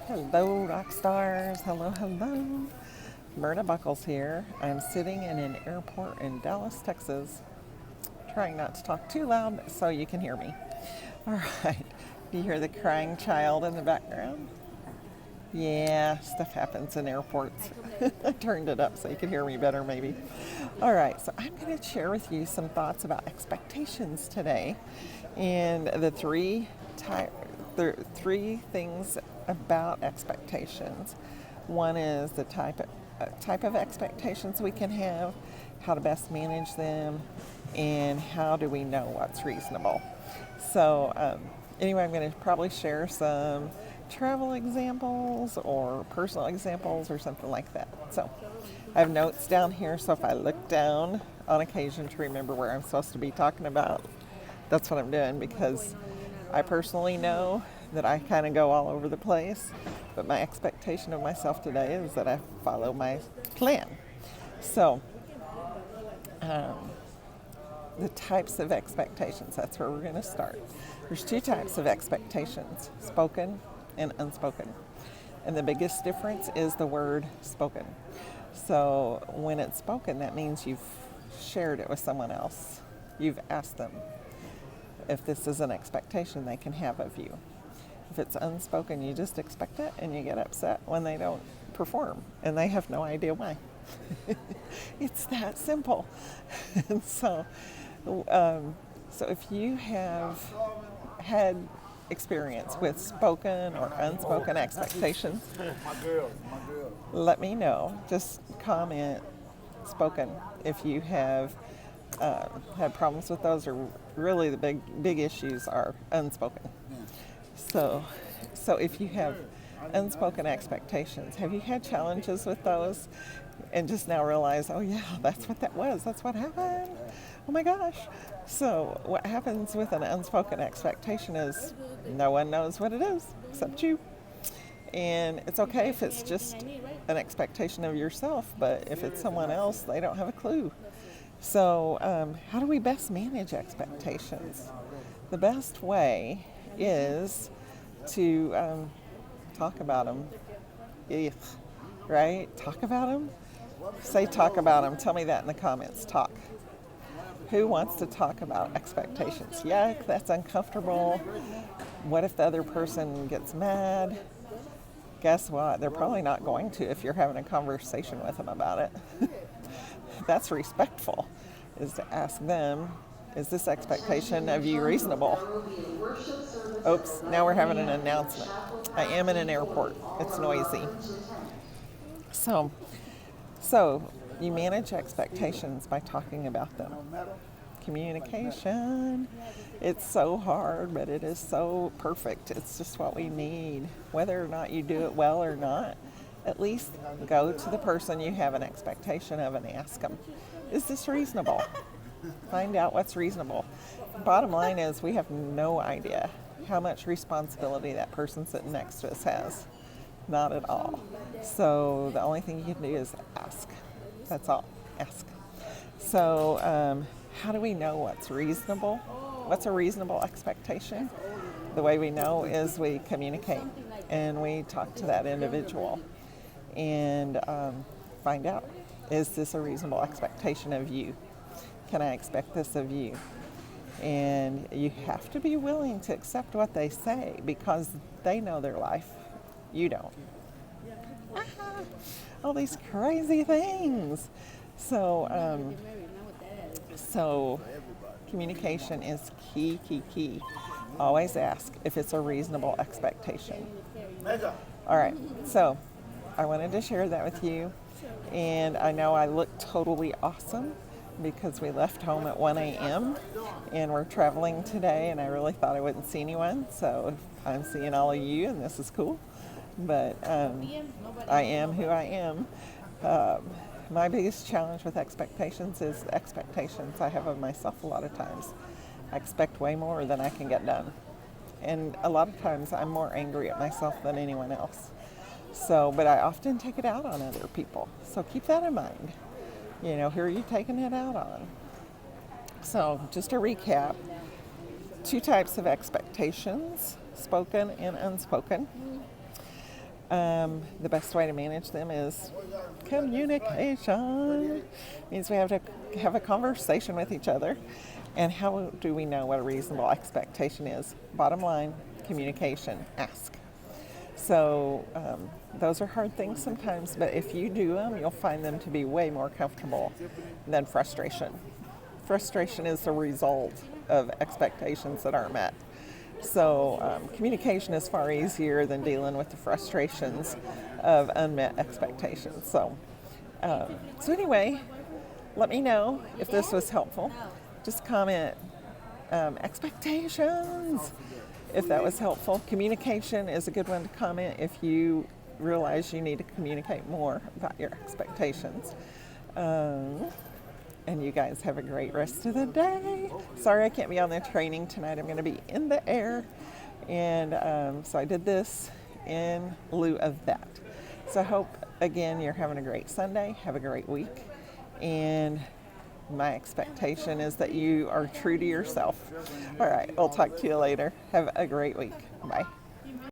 Hello, rock stars. Hello, hello. Myrna Buckles here. I'm sitting in an airport in Dallas, Texas, trying not to talk too loud so you can hear me. All right. Do you hear the crying child in the background? Yeah, stuff happens in airports. I turned it up so you can hear me better, maybe. All right, so I'm going to share with you some thoughts about expectations today, and the three things about expectations. One is the type of expectations we can have, how to best manage them, and how do we know what's reasonable. Anyway, I'm going to probably share some travel examples or personal examples or something like that. So I have notes down here, so if I look down on occasion to remember where I'm supposed to be talking about, that's what I'm doing, because I personally know that I kind of go all over the place, but my expectation of myself today is that I follow my plan. So, the types of expectations, that's where we're going to start. There's two types of expectations, spoken and unspoken. And the biggest difference is the word spoken. So when it's spoken, that means you've shared it with someone else. You've asked them if this is an expectation they can have of you. If it's unspoken, you just expect it and you get upset when they don't perform and they have no idea why. It's that simple. And so if you have had experience with spoken or unspoken expectations, let me know. Just comment spoken if you have had problems with those, or really the big issues are unspoken. So if you have unspoken expectations, have you had challenges with those and just now realize, oh yeah, that's what that was, that's what happened, oh my gosh. So what happens with an unspoken expectation is no one knows what it is except you. And it's okay if it's just an expectation of yourself, but if it's someone else, they don't have a clue. So how do we best manage expectations? The best way is to talk about them. Right? Talk about them. Say talk about them. Tell me that in the comments. Talk. Who wants to talk about expectations? Yeah, that's uncomfortable. What if the other person gets mad? Guess what? They're probably not going to if you're having a conversation with them about it. That's respectful, is to ask them, is this expectation of you reasonable? Oops, now we're having an announcement. I am in an airport. It's noisy. So you manage expectations by talking about them. Communication. It's so hard, but it is so perfect. It's just what we need. Whether or not you do it well or not, at least go to the person you have an expectation of and ask them, is this reasonable? Find out what's reasonable. Bottom line is we have no idea how much responsibility that person sitting next to us has. Not at all. So the only thing you can do is ask. That's all. Ask. So how do we know what's reasonable? What's a reasonable expectation? The way we know is we communicate and we talk to that individual and find out, is this a reasonable expectation of you? Can I expect this of you? And you have to be willing to accept what they say because they know their life. You don't. All these crazy things. So communication is key. Always ask if it's a reasonable expectation. All right, so I wanted to share that with you. And I know I look totally awesome because we left home at 1 a.m. and we're traveling today, and I really thought I wouldn't see anyone. So I'm seeing all of you, and this is cool. But I am who I am. My biggest challenge with expectations is the expectations I have of myself a lot of times. I expect way more than I can get done. And a lot of times I'm more angry at myself than anyone else. But I often take it out on other people. So keep that in mind. Who are you taking it out on? So just to recap, two types of expectations, spoken and unspoken. The best way to manage them is communication. Means we have to have a conversation with each other. And how do we know what a reasonable expectation is? Bottom line, communication. Ask. So those are hard things sometimes, but if you do them, you'll find them to be way more comfortable than frustration. Frustration is the result of expectations that aren't met. So communication is far easier than dealing with the frustrations of unmet expectations. So anyway, let me know if this was helpful. Just comment expectations if that was helpful. Communication is a good one to comment if you realize you need to communicate more about your expectations. And you guys have a great rest of the day. Sorry I can't be on the training tonight. I'm going to be in the air. And so I did this in lieu of that. So I hope, again, you're having a great Sunday. Have a great week. And my expectation is that you are true to yourself. All right, I'll talk to you later. Have a great week. Bye.